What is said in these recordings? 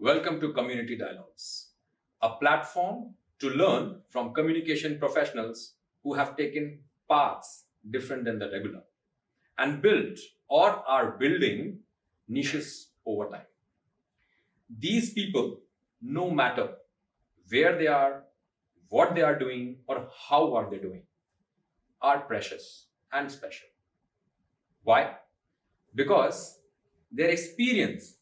Welcome to Community Dialogues, a platform to learn from communication professionals who have taken paths different than the regular and built or are building niches over time. These people, no matter where they are, what they are doing, or how are they doing, are precious and special. Why? Because their experience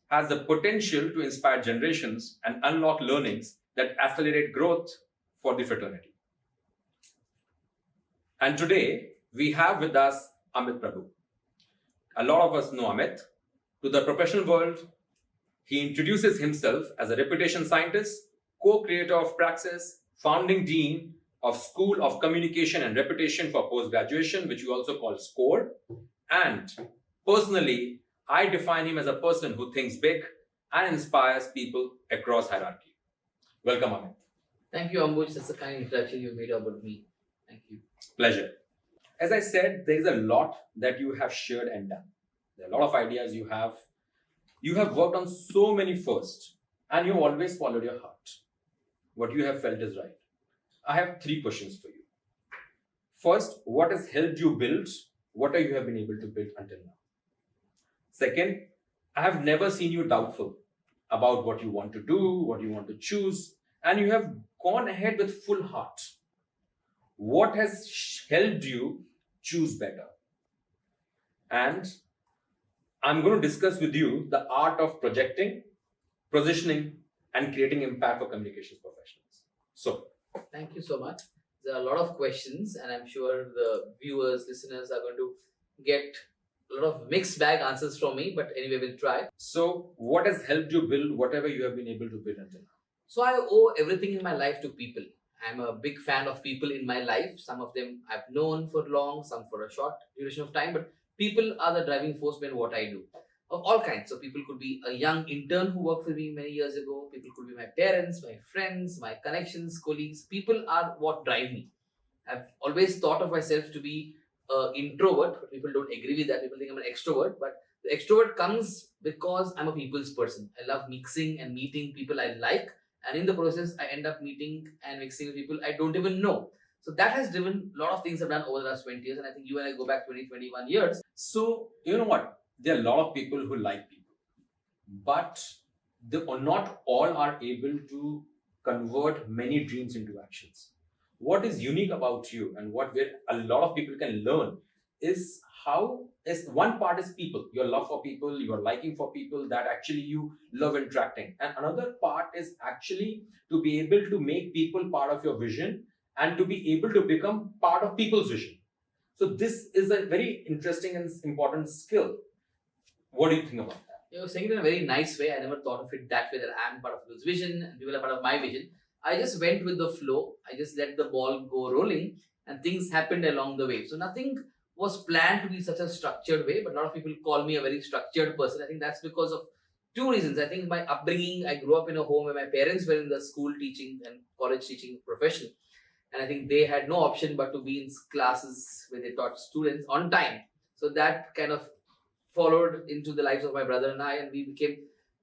has the potential to inspire generations and unlock learnings that accelerate growth for the fraternity. And today, we have with us Amith Prabhu. A lot of us know Amith. To the professional world, he introduces himself as a reputation scientist, co-creator of Praxis, founding dean of School of Communication and Reputation for Post-Graduation, which we also call SCORE. And personally, I define him as a person who thinks big and inspires people across hierarchy. Welcome, Amith. Thank you, Ambuj. That's the kind introduction you made about me. Thank you. Pleasure. As I said, there is a lot that you have shared and done. There are a lot of ideas you have. You have worked on so many firsts, and you always followed your heart. What you have felt is right. I have 3 questions for you. First, what has helped you build? What you have been able to build until now? Second, I have never seen you doubtful about what you want to do, what you want to choose, and you have gone ahead with full heart. What has helped you choose better? And I'm going to discuss with you the art of projecting, positioning, and creating impact for communications professionals. So, Thank you so much. There are a lot of questions, and I'm sure the viewers, listeners are going to get a lot of mixed bag answers from me, but anyway, we'll try. So, what has helped you build whatever you have been able to build until now? So I owe everything in my life to people. I'm a big fan of people in my life. Some of them I've known for long, some for a short duration of time, but people are the driving force behind what I do. Of all kinds. So people could be a young intern who worked for me many years ago. People could be my parents, my friends, my connections, colleagues. People are what drive me. I've always thought of myself to be an introvert, but people don't agree with that. People think I'm an extrovert, but the extrovert comes because I'm a people's person. I love mixing and meeting people I like, and in the process, I end up meeting and mixing with people I don't even know. So that has driven a lot of things I've done over the last 20 years, and I think you and I go back 20, 21 years. So, you know what? There are a lot of people who like people, but not all are able to convert many dreams into actions. What is unique about you and what where a lot of people can learn is one part is people, your love for people, your liking for people, that actually you love interacting. And another part is actually to be able to make people part of your vision and to be able to become part of people's vision. So this is a very interesting and important skill. What do you think about that? You're saying it in a very nice way. I never thought of it that way, that I'm part of people's vision and people are part of my vision. I just went with the flow. I just let the ball go rolling and things happened along the way. So nothing was planned to be such a structured way, but a lot of people call me a very structured person. I think that's because of 2 reasons. I think my upbringing, I grew up in a home where my parents were in the school teaching and college teaching profession. And I think they had no option but to be in classes where they taught students on time. So that kind of followed into the lives of my brother and I, and we became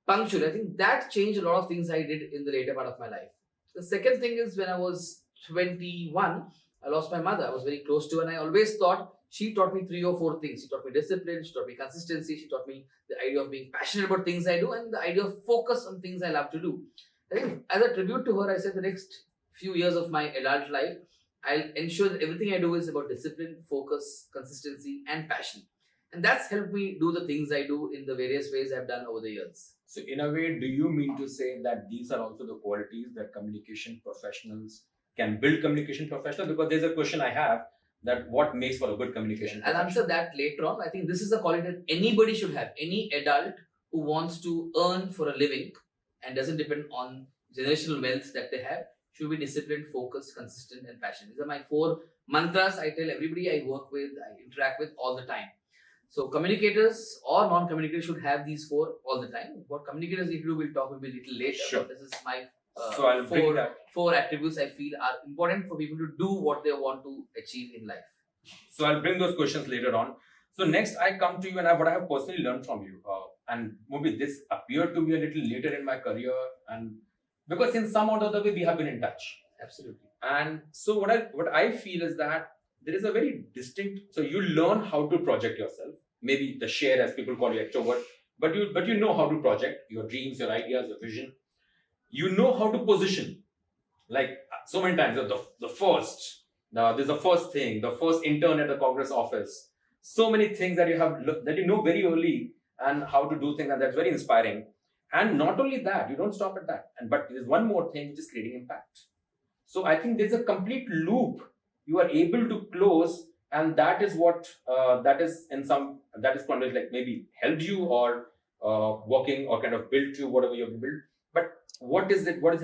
punctual. I think that changed a lot of things I did in the later part of my life. The second thing is when I was 21, I lost my mother. I was very close to her, and I always thought she taught me 3 or 4 things. She taught me discipline, she taught me consistency, she taught me the idea of being passionate about things I do, and the idea of focus on things I love to do. I think as a tribute to her, I said the next few years of my adult life, I'll ensure that everything I do is about discipline, focus, consistency, and passion. And that's helped me do the things I do in the various ways I've done over the years. So in a way, do you mean to say that these are also the qualities that communication professionals can build communication professionals? Because there's a question I have, that what makes for a good communication I'll professional? answer that later on. I think this is a quality that anybody should have. Any adult who wants to earn for a living and doesn't depend on generational wealth that they have should be disciplined, focused, consistent, and passionate. These are my 4 mantras I tell everybody I work with, I interact with all the time. So communicators or non-communicators should have these 4 all the time. What communicators need to do, we'll talk a little later. Sure. But this is my So I'll bring that. 4 attributes I feel are important for people to do what they want to achieve in life. So I'll bring those questions later on. So next I come to you, and what I have personally learned from you. and maybe this appeared to me a little later in my career, and because in some or the other way we have been in touch. Absolutely. And so what I feel is that there is a very distinct. So you learn how to project yourself. Maybe the share, as people call you, extrovert, but you know how to project your dreams, your ideas, your vision. You know how to position. Like so many times, the first. There's the first thing, the first intern at the Congress office. So many things that that you know very early, and how to do things, and that's very inspiring. And not only that, you don't stop at that. And but there's one more thing, which is creating impact. So I think there's a complete loop you are able to close, and that is what that is in some that is kind of like maybe helped you, or working, or kind of built you whatever you have built. But what is it? What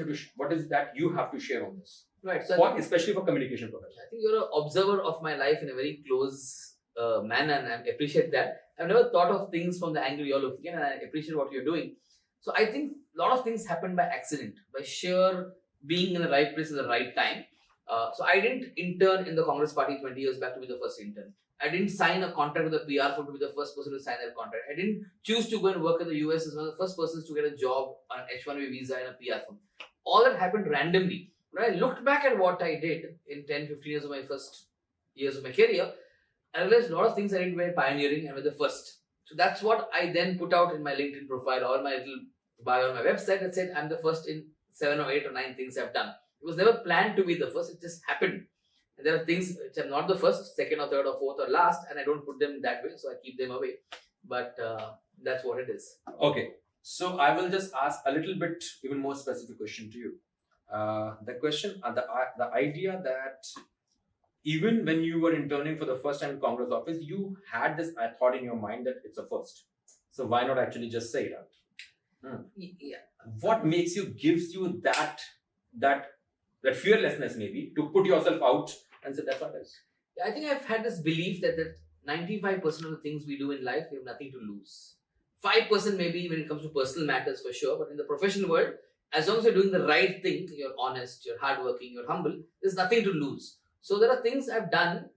is that you have to share on this? Right. So Especially for communication professionals. I think you're an observer of my life in a very close manner, and I appreciate that. I've never thought of things from the angle you're looking at, and I appreciate what you're doing. So I think a lot of things happen by accident, by sheer being in the right place at the right time. So I didn't intern in the Congress Party 20 years back to be the first intern. I didn't sign a contract with the PR firm to be the first person to sign that contract. I didn't choose to go and work in the US as one of the first persons to get a job on an H1B visa in a PR firm. All that happened randomly. When I looked back at what I did in 10, 15 years of my first years of my career, I realized a lot of things I did were pioneering and were the first. So that's what I then put out in my LinkedIn profile or my little bio on my website that said I'm the first in 7 or 8 or 9 things I've done. It was never planned to be the first, it just happened. And there are things which I'm not the first, second or third or fourth or last, and I don't put them that way, so I keep them away. But that's what it is. Okay. So I will just ask a little bit even more specific question to you. The question, the idea that even when you were interning for the first time in Congress office, you had this thought in your mind that it's a first. So why not actually just say it out? Yeah. What gives you that fearlessness maybe to put yourself out and say that's what it is? I think I've had this belief that 95% of the things we do in life, we have nothing to lose. 5% maybe when it comes to personal matters for sure, but in the professional world, as long as you're doing the right thing, you're honest, you're hardworking, you're humble, there's nothing to lose. So there are things I've done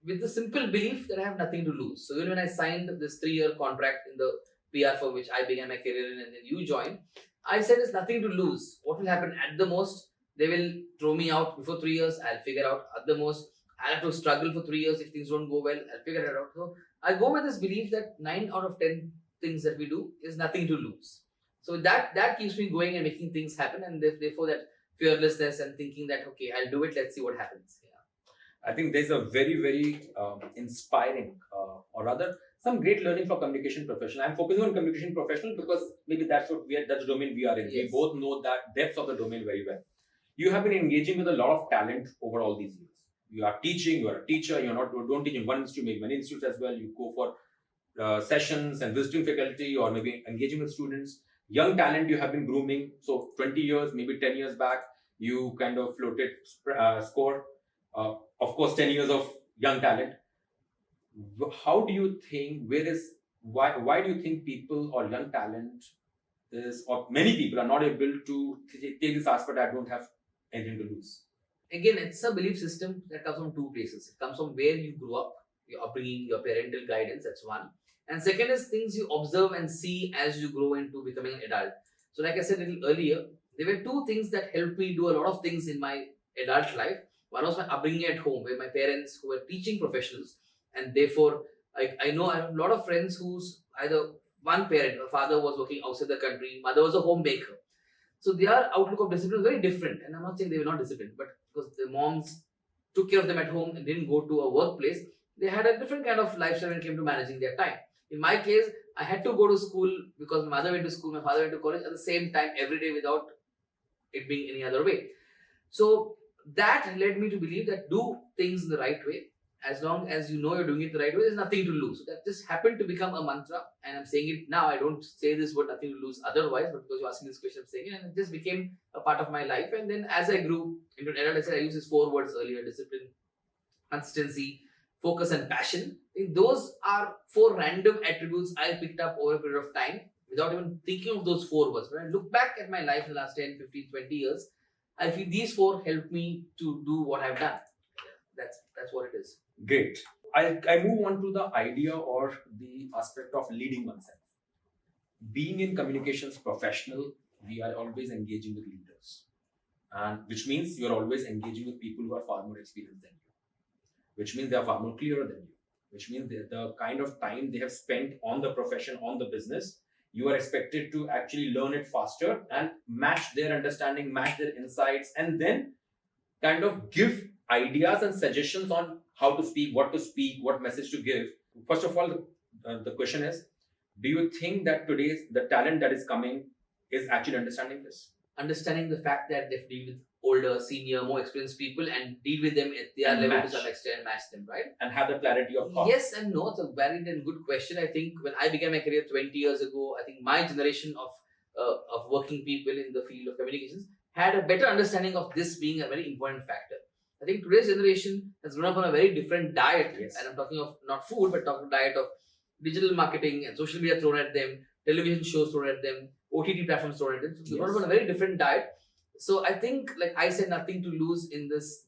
with the simple belief that I have nothing to lose. So even when I signed this 3-year contract in the PR for which I began my career in and then you joined, I said there's nothing to lose. What will happen at the most? They will throw me out before 3 years. I'll figure out at the most. I'll have to struggle for 3 years. If things don't go well, I'll figure it out. So I go with this belief that 9 out of 10 things that we do is nothing to lose. So that keeps me going and making things happen, and therefore that fearlessness and thinking that okay, I'll do it. Let's see what happens. Yeah. I think there's a very, very inspiring, or rather, some great learning for communication professional. I'm focusing on communication professional because maybe that's the domain we are in. Yes. We both know that depths of the domain very well. You have been engaging with a lot of talent over all these years. You are teaching. You are a teacher. You don't teach in one institute, maybe many institutes as well. You go for sessions and visiting faculty, or maybe engaging with students. Young talent you have been grooming. So 20 years, maybe 10 years back, you kind of floated score. Of course, 10 years of young talent. How do you think, why do you think people or young talent or many people are not able to take this aspect, I don't have anything to lose? Again, it's a belief system that comes from two places. It comes from where you grew up, your upbringing, your parental guidance, that's one. And second is things you observe and see as you grow into becoming an adult. So like I said a little earlier, there were two things that helped me do a lot of things in my adult life. One was my upbringing at home, where my parents who were teaching professionals, and therefore I know I have a lot of friends whose either one parent, a father was working outside the country, mother was a homemaker. So their outlook of discipline was very different. And I'm not saying they were not disciplined, but because the moms took care of them at home and didn't go to a workplace, they had a different kind of lifestyle when it came to managing their time. In my case, I had to go to school because my mother went to school, my father went to college at the same time every day without it being any other way. So that led me to believe that do things in the right way. As long as you know you're doing it the right way, there's nothing to lose. So that just happened to become a mantra, and I'm saying it now. I don't say this word nothing to lose otherwise, but because you're asking this question, I'm saying it, and it just became a part of my life. And then as I grew into an adult, I said I used these 4 words earlier: discipline, consistency, focus, and passion. I think those are 4 random attributes I picked up over a period of time without even thinking of those 4 words. When I look back at my life in the last 10, 15, 20 years, I feel these 4 helped me to do what I've done. That's what it is. Great. I move on to the idea or the aspect of leading oneself. being in communications professional, we are always engaging with leaders, and which means you're always engaging with people who are far more experienced than you, which means they are far more clearer than you, which means that the kind of time they have spent on the profession, on the business, you are expected to actually learn it faster and match their understanding, match their insights, and then kind of give ideas and suggestions on how to speak, what message to give. First of all, the question is, do you think that today's the talent that is coming is actually understanding this? Understanding the fact that they have to deal with older, senior, more experienced people and deal with them at their And level match. to some extent, match them, right? And have the clarity of thought. Yes and no. It's a valid and good question. I think when I began my career 20 years ago, I think my generation of working people in the field of communications had a better understanding of this being a very important factor. I think today's generation has grown up on a very different diet, Yes. and I'm talking of not food, but talking diet of digital marketing and social media thrown at them, television shows thrown at them, OTT platforms thrown at them. So they've grown up on a very different diet. So I think, like I said, nothing to lose in this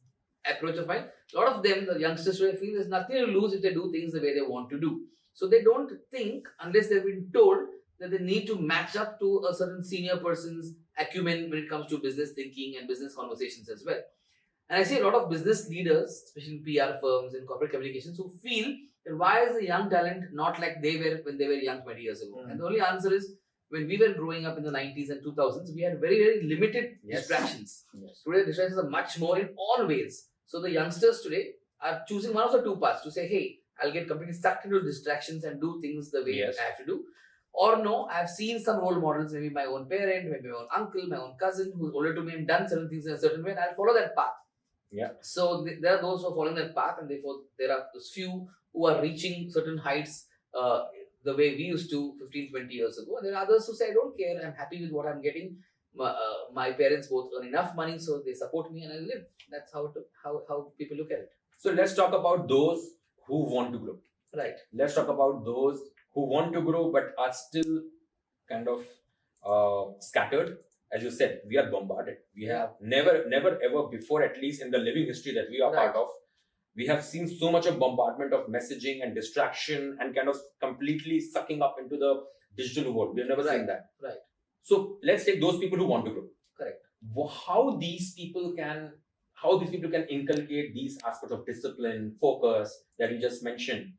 approach of mine. A lot of them, the youngsters today, feel there's nothing to lose if they do things the way they want to do. So they don't think, unless they've been told, that they need to match up to a certain senior person's acumen when it comes to business thinking and business conversations as well. And I see a lot of business leaders, especially in PR firms and corporate communications, who feel that why is the young talent not like they were when they were young 20 years ago? And the only answer is, when we were growing up in the 90s and 2000s, we had very, very limited distractions. Yes. Today, distractions are much more in all ways. So the youngsters today are choosing one of the two paths to say, hey, I'll get completely sucked into distractions and do things the way I have to do. Or no, I've seen some role models, maybe my own parent, maybe my own uncle, my own cousin, who's older to me and done certain things in a certain way, and I'll follow that path. Yeah. So there are those who are following that path, and therefore there are those few who are reaching certain heights the way we used to 15, 20 years ago. And there are others who say, I don't care, I'm happy with what I'm getting. My parents both earn enough money, so they support me and I live. That's how people look at it. So let's talk about those who want to grow. Right. Let's talk about those who want to grow but are still kind of scattered. As you said, we are bombarded. We have never ever before, at least in the living history that we are part of, we have seen so much of bombardment of messaging and distraction and kind of completely sucking up into the digital world. We have never seen that. Right. So let's take those people who want to grow. Correct. How these people can inculcate these aspects of discipline, focus that you just mentioned,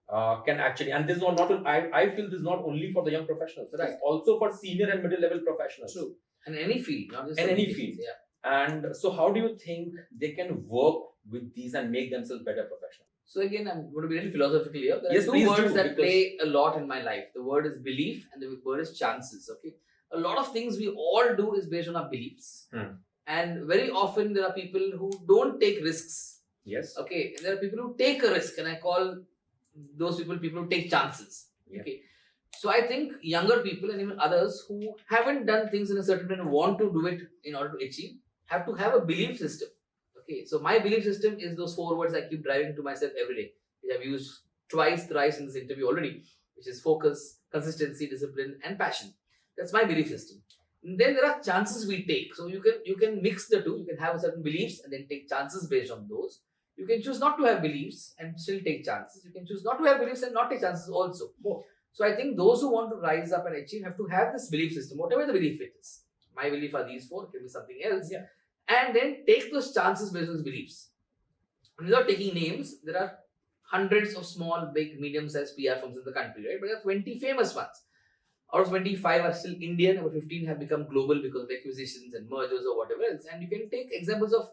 can actually, and this is not I feel this is not only for the young professionals, it's also for senior and middle level professionals. True. In any field, not just in any field. Yeah. And so how do you think they can work with these and make themselves better professionals? So again, I'm going to be really philosophical here. There are two please words do, that play a lot in my life. The word is belief and the word is chances. Okay, a lot of things we all do is based on our beliefs, and very often there are people who don't take risks. Yes. Okay, and there are people who take a risk, and I call those people who take chances. Yeah. Okay. So I think younger people and even others who haven't done things in a certain way and want to do it in order to achieve have to have a belief system. Okay, so my belief system is those 4 words I keep driving to myself every day, which I've used thrice in this interview already, which is focus, consistency, discipline, and passion. That's my belief system. And then there are chances we take. So you can mix the two. You can have certain beliefs and then take chances based on those. You can choose not to have beliefs and still take chances. You can choose not to have beliefs and not take chances also. So I think those who want to rise up and achieve have to have this belief system, whatever the belief it is. My belief are these 4, it can be something else. Yeah. And then take those chances based on those beliefs. And without taking names, there are hundreds of small, big, medium-sized PR firms in the country, right? But there are 20 famous ones. Out of 25 are still Indian, about 15 have become global because of acquisitions and mergers or whatever else. And you can take examples of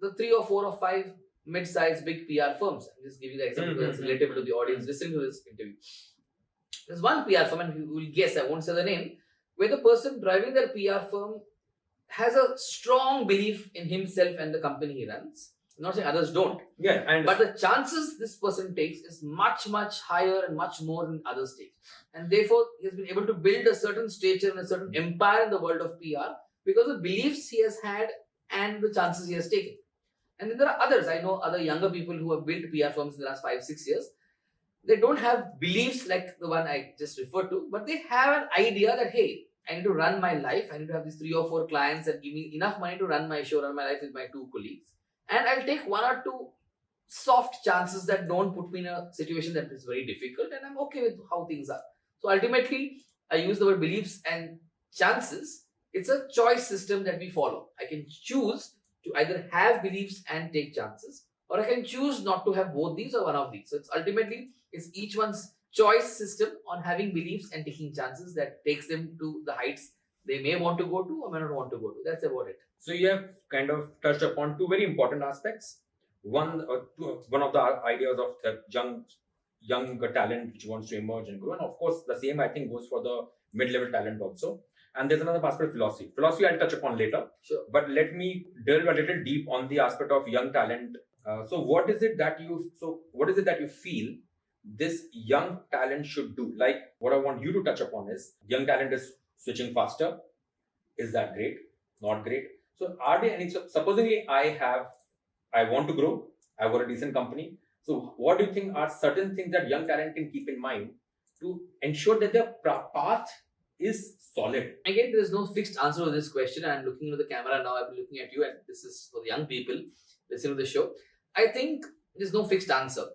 the 3 or 4 or 5 mid-sized big PR firms. I'll just give you the example because it's relatable to the audience listening to this interview. There's one PR firm, and you will guess, I won't say the name, where the person driving their PR firm has a strong belief in himself and the company he runs. I'm not saying others don't. Yeah, but the chances this person takes is much, much higher and much more than others take. And therefore, he has been able to build a certain stature and a certain empire in the world of PR because of beliefs he has had and the chances he has taken. And then there are others. I know other younger people who have built PR firms in the last 5-6 years. They don't have beliefs like the one I just referred to, but they have an idea that, hey, I need to run my life. I need to have these 3 or 4 clients that give me enough money to run my show, run my life with my 2 colleagues. And I'll take 1 or 2 soft chances that don't put me in a situation that is very difficult, and I'm okay with how things are. So ultimately, I use the word beliefs and chances. It's a choice system that we follow. I can choose to either have beliefs and take chances, or I can choose not to have both these or one of these. So it's each one's choice system on having beliefs and taking chances that takes them to the heights they may want to go to or may not want to go to. That's about it. So you have kind of touched upon two very important aspects. One of the ideas of the young talent which wants to emerge and grow, and of course the same I think goes for the mid-level talent also. And there's another aspect, philosophy. Philosophy I'll touch upon later. Sure. But let me delve a little deep on the aspect of young talent. So what is it that you feel this young talent should do? Like, what I want you to touch upon is young talent is switching faster. Is that great? Not great. So are there any, supposedly I want to grow, I've got a decent company. So what do you think are certain things that young talent can keep in mind to ensure that their path is solid? Again, there's no fixed answer to this question. I'm looking into the camera now, I'm looking at you, and this is for the young people listening to the show. I think there's no fixed answer.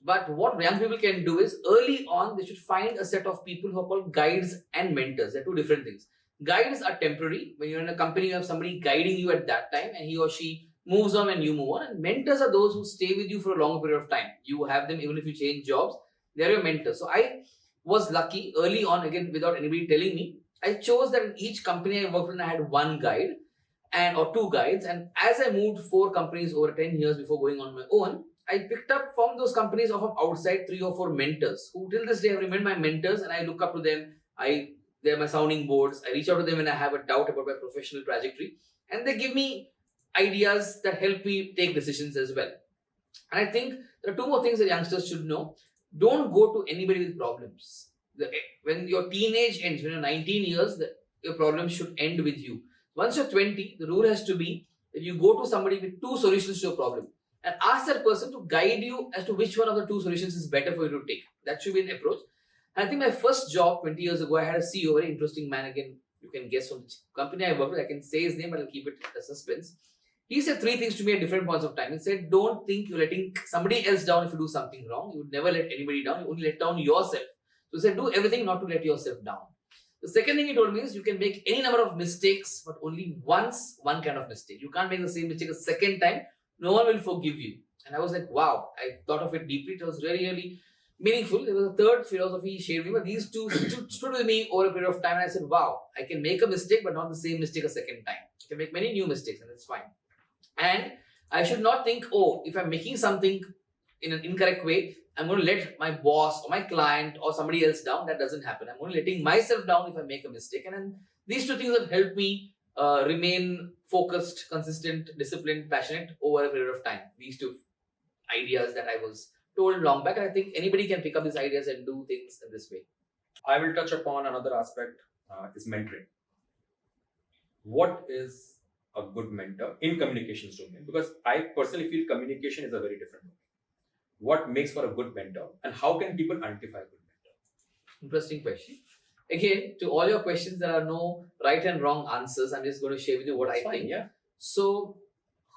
But what young people can do is early on, they should find a set of people who are called guides and mentors. They're two different things. Guides are temporary. When you're in a company, you have somebody guiding you at that time, and he or she moves on when you move on. And mentors are those who stay with you for a longer period of time. You have them even if you change jobs. They're your mentors. So I was lucky early on, again, without anybody telling me. I chose that in each company I worked in, I had one guide or two guides. And as I moved 4 companies over 10 years before going on my own, I picked up from those companies or from outside 3 or 4 mentors who till this day have remained my mentors, and I look up to them. They're my sounding boards. I reach out to them when I have a doubt about my professional trajectory, and they give me ideas that help me take decisions as well. And I think there are 2 more things that youngsters should know. Don't go to anybody with problems. When your teenage ends, when you're 19 years, your problems should end with you. Once you're 20, the rule has to be that you go to somebody with 2 solutions to a problem and ask that person to guide you as to which one of the 2 solutions is better for you to take. That should be an approach. And I think my first job 20 years ago, I had a CEO, very interesting man. Again, you can guess from the company I worked with. I can say his name, but I'll keep it a suspense. He said 3 things to me at different points of time. He said, don't think you're letting somebody else down if you do something wrong. You would never let anybody down. You only let down yourself. So he said, do everything not to let yourself down. The second thing he told me is you can make any number of mistakes, but only once one kind of mistake. You can't make the same mistake a second time. No one will forgive you. And I was like, wow, I thought of it deeply. It was really, really meaningful. There was a third philosophy he shared with me, but these 2 stood with me over a period of time. And I said, wow, I can make a mistake, but not the same mistake a second time. I can make many new mistakes, and it's fine. And I should not think, oh, if I'm making something in an incorrect way, I'm going to let my boss or my client or somebody else down. That doesn't happen. I'm only letting myself down if I make a mistake. And then these 2 things have helped me remain focused, consistent, disciplined, passionate over a period of time. These 2 ideas that I was told long back. And I think anybody can pick up these ideas and do things in this way. I will touch upon another aspect, is mentoring. What is a good mentor in communications domain? Because I personally feel communication is a very different domain. What makes for a good mentor, and how can people identify a good mentor? Interesting question. Again, to all your questions, there are no right and wrong answers. I'm just going to share with you what I think. Yeah. So,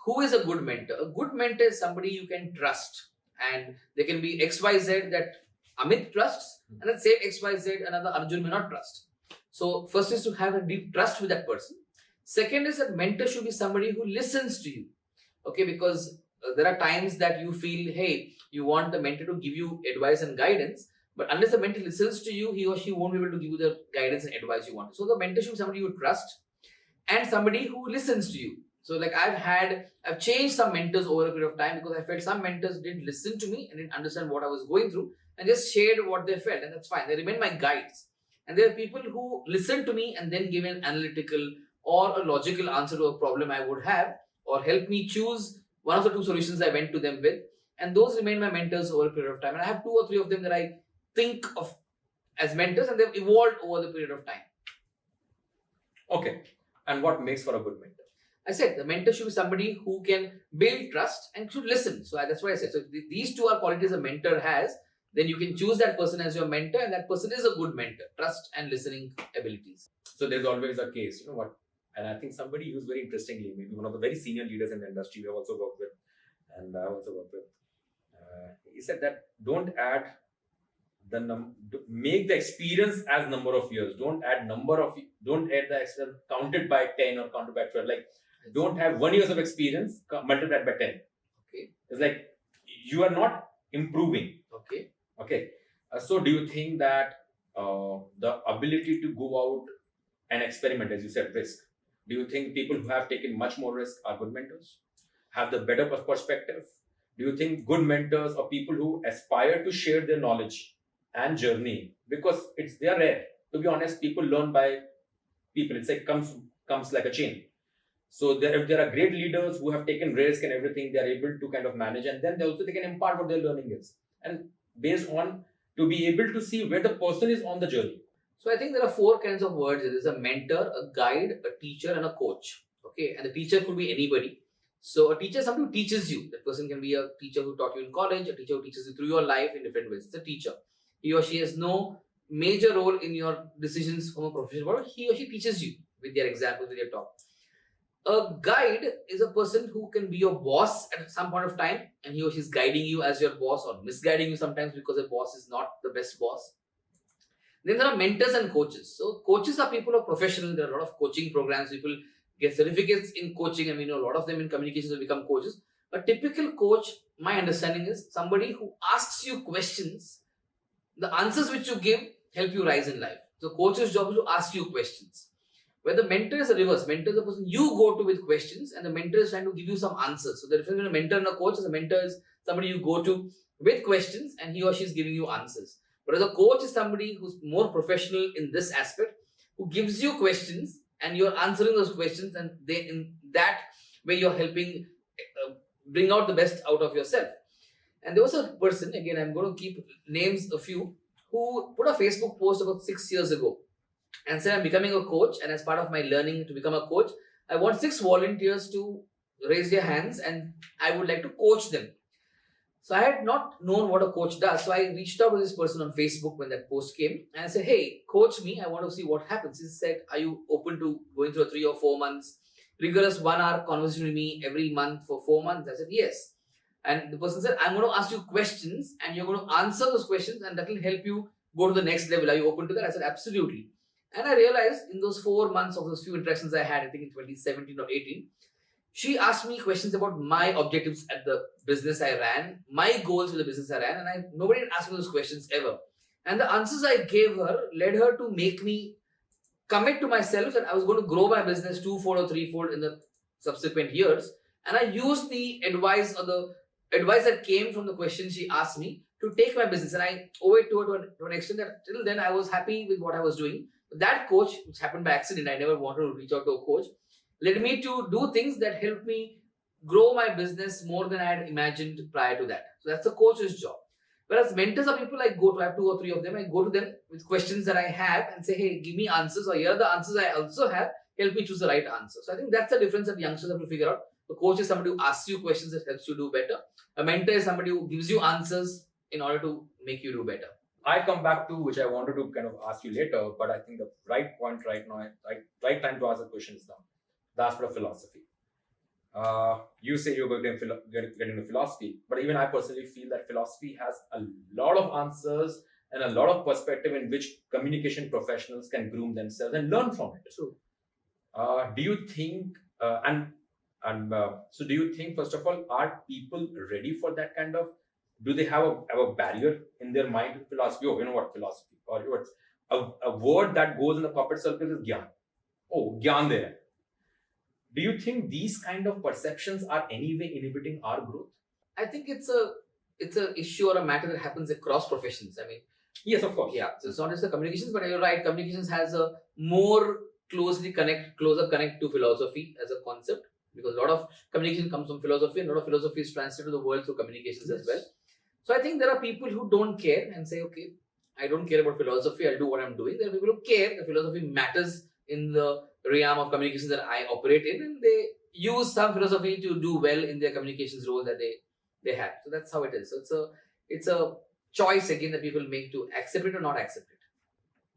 who is a good mentor? A good mentor is somebody you can trust, and there can be XYZ that Amith trusts, and that same XYZ another Arjun may not trust. So, first is to have a deep trust with that person. Second is that mentor should be somebody who listens to you. Okay, because there are times that you feel, hey, you want the mentor to give you advice and guidance, but unless the mentor listens to you, he or she won't be able to give you the guidance and advice you want. So the mentor should be somebody you trust and somebody who listens to you. So like I've changed some mentors over a period of time because I felt some mentors didn't listen to me and didn't understand what I was going through and just shared what they felt, and that's fine. They remain my guides. And there are people who listen to me and then give an analytical or a logical answer to a problem I would have, or help me choose one of the 2 solutions I went to them with. And those remain my mentors over a period of time. And I have 2 or 3 of them that I think of as mentors, and they've evolved over the period of time. Okay. And what makes for a good mentor? I said the mentor should be somebody who can build trust and should listen. So that's what I said. So if these 2 are qualities a mentor has, then you can choose that person as your mentor, and that person is a good mentor. Trust and listening abilities. So there's always a case, and I think somebody who's very interestingly, maybe one of the very senior leaders in the industry we have also worked with, and I also worked with, he said that don't add make the experience as number of years. Don't add the experience counted by 10 or counted by 12. Like, don't have 1 years of experience multiplied by 10. Okay. It's like you are not improving. Okay. Okay. So do you think that the ability to go out and experiment, as you said, risk, do you think people who have taken much more risk are good mentors, have the better perspective? Do you think good mentors are people who aspire to share their knowledge and journey? Because they are rare. To be honest, people learn by people. It's like comes like a chain. So if there are great leaders who have taken risk and everything, they are able to kind of manage, and then they can impart what their learning is, and based on to be able to see where the person is on the journey. So I think there are 4 kinds of words. There is a mentor, a guide, a teacher, and a coach. Okay, and the teacher could be anybody. So a teacher is somebody who teaches you. That person can be a teacher who taught you in college, a teacher who teaches you through your life in different ways. It's a teacher. He or she has no major role in your decisions from a professional point. He or she teaches you with their examples, with their talk. A guide is a person who can be your boss at some point of time, and he or she is guiding you as your boss or misguiding you sometimes because a boss is not the best boss. Then there are mentors and coaches. So coaches are people who are professional. There are a lot of coaching programs. People get certificates in coaching, and we know a lot of them in communications will become coaches. A typical coach, my understanding, is somebody who asks you questions. The answers which you give help you rise in life. So coach's job is to ask you questions. Where the mentor is the reverse. Mentor is the person you go to with questions, and the mentor is trying to give you some answers. So the difference between a mentor and a coach is a mentor is somebody you go to with questions, and he or she is giving you answers. Whereas a coach is somebody who's more professional in this aspect, who gives you questions and you're answering those questions, and in that way you're helping bring out the best out of yourself. And there was a person, again I'm going to keep names a few, who put a Facebook post about 6 years ago and said, I'm becoming a coach, and as part of my learning to become a coach, I want 6 volunteers to raise their hands and I would like to coach them. So I had not known what a coach does. So I reached out to this person on Facebook when that post came, and I said, hey, coach me. I want to see what happens. He said, are you open to going through a 3 or 4 months, rigorous 1 hour conversation with me every month for 4 months? I said, yes. And the person said, I'm going to ask you questions and you're going to answer those questions, and that will help you go to the next level. Are you open to that? I said, absolutely. And I realized in those 4 months of those few interactions I had, I think in 2017 or 18, she asked me questions about my objectives at the business I ran, my goals with the business I ran, and nobody had asked me those questions ever. And the answers I gave her led her to make me commit to myself that I was going to grow my business 2-fold or 3-fold in the subsequent years. And I used the advice that came from the questions she asked me to take my business. And I owe it to her to an extent that till then I was happy with what I was doing. But that coach, which happened by accident, I never wanted to reach out to a coach, led me to do things that helped me grow my business more than I had imagined prior to that. So that's a coach's job. Whereas mentors are people I go to, I have 2 or 3 of them, I go to them with questions that I have and say, hey, give me answers, or here are the answers I also have, help me choose the right answer. So I think that's the difference that youngsters have to figure out. The coach is somebody who asks you questions that helps you do better. A mentor is somebody who gives you answers in order to make you do better. I come back to which I wanted to kind of ask you later, but I think the right point right now, right time to ask the question is now. The aspect of philosophy. You say you're going to get into philosophy, but even I personally feel that philosophy has a lot of answers and a lot of perspective in which communication professionals can groom themselves and learn from it. True. Do you think, so do you think, first of all, are people ready for that kind of, do they have a barrier in their mind to philosophy? Oh, you know what, philosophy, or what's a word that goes in the corporate circle is gyan. Oh, gyan there. Do you think these kind of perceptions are anyway inhibiting our growth? I think it's a issue or a matter that happens across professions. I mean, yes, of course. Yeah, so it's not just the communications, but you're right. Communications has a more closer connect to philosophy as a concept, because a lot of communication comes from philosophy, and a lot of philosophy is translated to the world through communications as well. So I think there are people who don't care and say, okay, I don't care about philosophy, I'll do what I'm doing. There are people who care that philosophy matters in the realm of communications that I operate in, and they use some philosophy to do well in their communications role that they have. So that's how it is. So it's a choice again that people make to accept it or not accept it.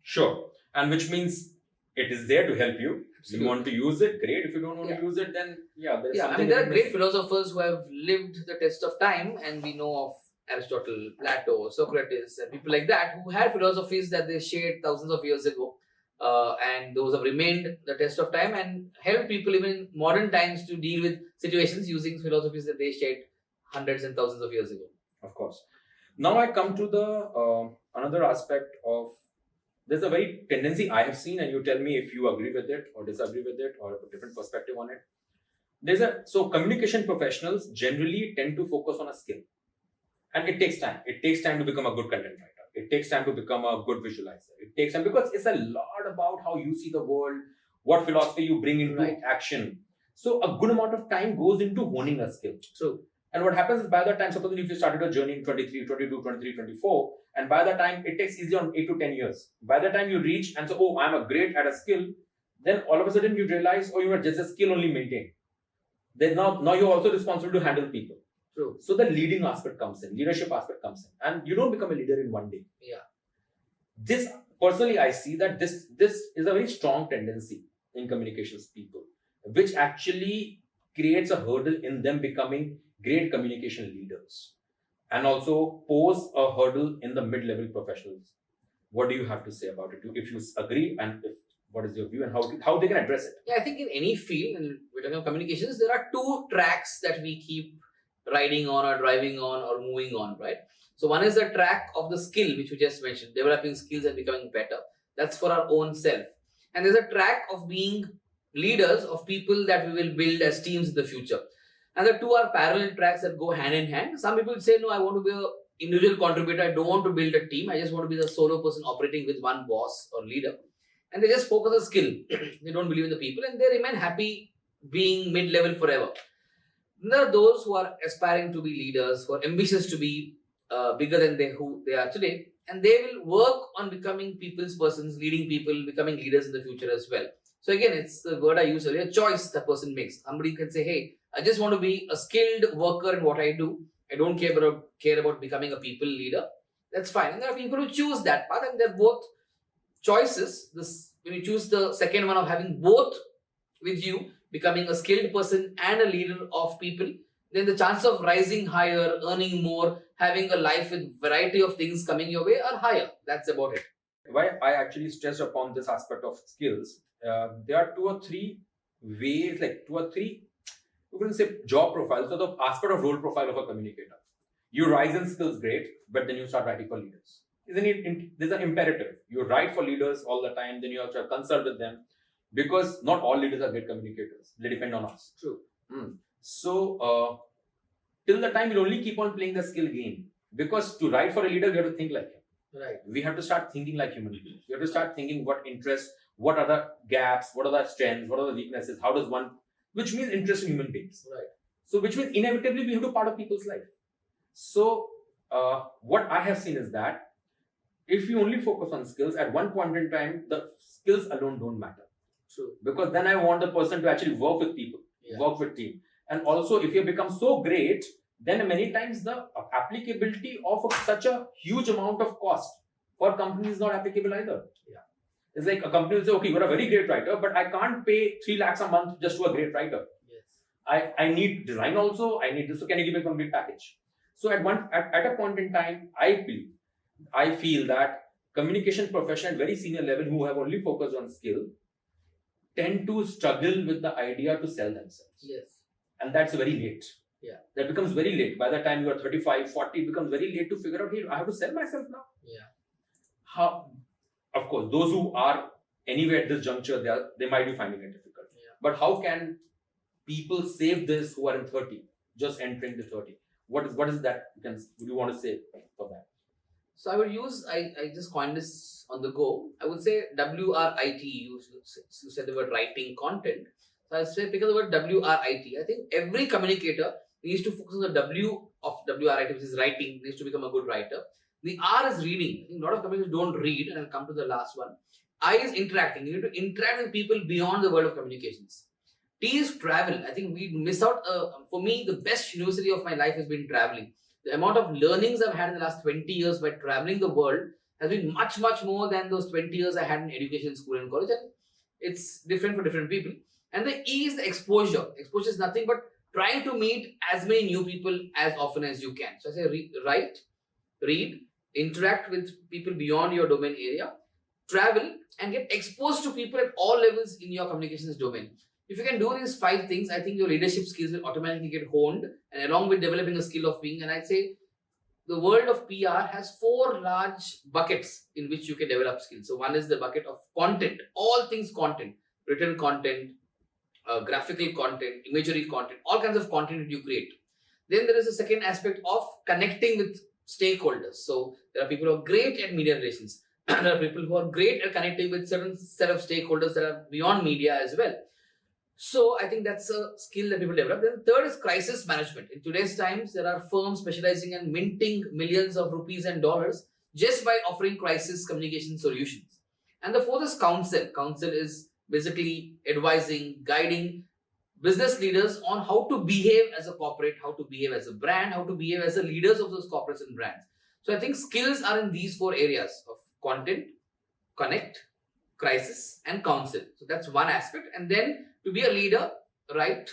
Sure. And which means it is there to help you. If you want to use it, great. If you don't want to use it, then there are great philosophers who have lived the test of time, and we know of Aristotle, Plato, Socrates, and people like that who had philosophies that they shared thousands of years ago. And those have remained the test of time and help people even in modern times to deal with situations using philosophies that they shared hundreds and thousands of years ago. Of course. Now I come to the another aspect of, there's a very tendency I have seen, and you tell me if you agree with it or disagree with it or have a different perspective on it. So communication professionals generally tend to focus on a skill, and it takes time. It takes time to become a good content writer. It takes time to become a good visualizer. It takes time because it's a lot about how you see the world, what philosophy you bring into action. So a good amount of time goes into honing a skill. So, and what happens is by the time, suppose if you started a journey in 23, 22, 23, 24, and by the time it takes easily on 8 to 10 years, by the time you reach and say, oh, I'm a great at a skill, then all of a sudden you realize, oh, you are just a skill only maintained. Then now you're also responsible to handle people. true. So the leading aspect comes in, leadership aspect comes in, and you don't become a leader in one day. Yeah. This personally, I see that this is a very strong tendency in communications people, which actually creates a hurdle in them becoming great communication leaders, and also pose a hurdle in the mid-level professionals. What do you have to say about it? If you agree, and what is your view, and how they can address it? Yeah, I think in any field, and we're talking about communications, there are two tracks that we keep riding on or driving on or moving on, right? So one is the track of the skill, which we just mentioned, developing skills and becoming better. That's for our own self. And there's a track of being leaders of people that we will build as teams in the future. And the two are parallel tracks that go hand in hand. Some people say, no, I want to be an individual contributor. I don't want to build a team. I just want to be the solo person operating with one boss or leader. And they just focus on skill. They don't believe in the people and they remain happy being mid-level forever. There are those who are aspiring to be leaders, who are ambitious to be bigger than who they are today. And they will work on becoming people's persons, leading people, becoming leaders in the future as well. So again, it's the word I used earlier, choice the person makes. Somebody can say, hey, I just want to be a skilled worker in what I do. I don't care about becoming a people leader. That's fine. And there are people who choose that path, and they're both choices. When you choose the second one of having both with you, becoming a skilled person and a leader of people, then the chance of rising higher, earning more, having a life with variety of things coming your way are higher. That's about it. Why I actually stressed upon this aspect of skills, there are two or three ways, like two or three, we couldn't say job profiles, so the aspect of role profile of a communicator. You rise in skills, great, but then you start writing for leaders. Isn't it? There's an imperative. You write for leaders all the time, then you have to consult with them, because not all leaders are great communicators. They depend on us. True. So, till the time, we'll only keep on playing the skill game. Because to write for a leader, we have to think like him. Right. We have to start thinking like human beings. We have to start thinking what interests, what are the gaps, what are the strengths, what are the weaknesses, how does one, which means interest in human beings. Right. So, which means inevitably we have to be part of people's life. So, what I have seen is that if you only focus on skills, at one point in time, the skills alone don't matter. True. Because then I want the person to actually work with people, work with team. And also, if you become so great, then many times the applicability of such a huge amount of cost for companies is not applicable either. Yeah. It's like a company will say, okay, you're a very great writer, but I can't pay 3 lakhs a month just to a great writer. Yes. I need design also, I need this, so can you give me a complete package? So at a point in time, I feel that communication professionals at very senior level who have only focused on skill tend to struggle with the idea to sell themselves. Yes. And that's very late. Yeah. That becomes very late. By the time you are 35, 40, it becomes very late to figure out, hey, I have to sell myself now. Yeah. How? Of course, those who are anywhere at this juncture, they might be finding it difficult. Yeah. But how can people save this who are in 30, just entering the 30? What is that you want to say for that? So I would use, I just coined this on the go. I would say W.R.I.T. You said the word writing content. So I say because of the word W.R.I.T. I think every communicator needs to focus on the W of W.R.I.T., which is writing, needs to become a good writer. The R is reading. I think a lot of communicators don't read, and I'll come to the last one. I is interacting. You need to interact with people beyond the world of communications. T is travel. I think we miss out. For me, the best university of my life has been traveling. The amount of learnings I've had in the last 20 years by traveling the world has been much, much more than those 20 years I had in education, school and college. And it's different for different people. And the E is the exposure. Exposure is nothing but trying to meet as many new people as often as you can. So I say write, read, interact with people beyond your domain area, travel, and get exposed to people at all levels in your communications domain. If you can do these 5 things, I think your leadership skills will automatically get honed, and along with developing a skill of being. And I'd say the world of PR has 4 large buckets in which you can develop skills. So one is the bucket of content, all things content, written content, graphical content, imagery content, all kinds of content that you create. Then there is a second aspect of connecting with stakeholders. So there are people who are great at media relations. There are people who are great at connecting with certain set of stakeholders that are beyond media as well. So I think that's a skill that people develop. Then third is crisis management. In today's times, there are firms specializing in minting millions of rupees and dollars just by offering crisis communication solutions. And the fourth is counsel. Counsel is basically advising, guiding business leaders on how to behave as a corporate, how to behave as a brand, how to behave as the leaders of those corporates and brands. So I think skills are in these 4 areas of content, connect, crisis, and counsel. So that's one aspect. And then to be a leader, write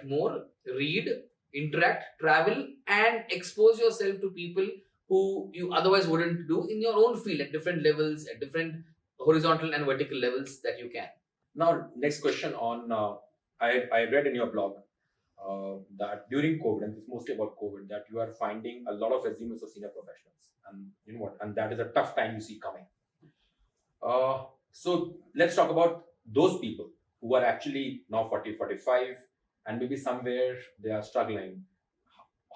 more, read, interact, travel, and expose yourself to people who you otherwise wouldn't do in your own field at different levels, at different horizontal and vertical levels that you can. Now, next question on, I read in your blog that during COVID, and it's mostly about COVID, that you are finding a lot of resumes of senior professionals. And you know what? And that is a tough time you see coming. So let's talk about those people who are actually now 40, 45, and maybe somewhere they are struggling.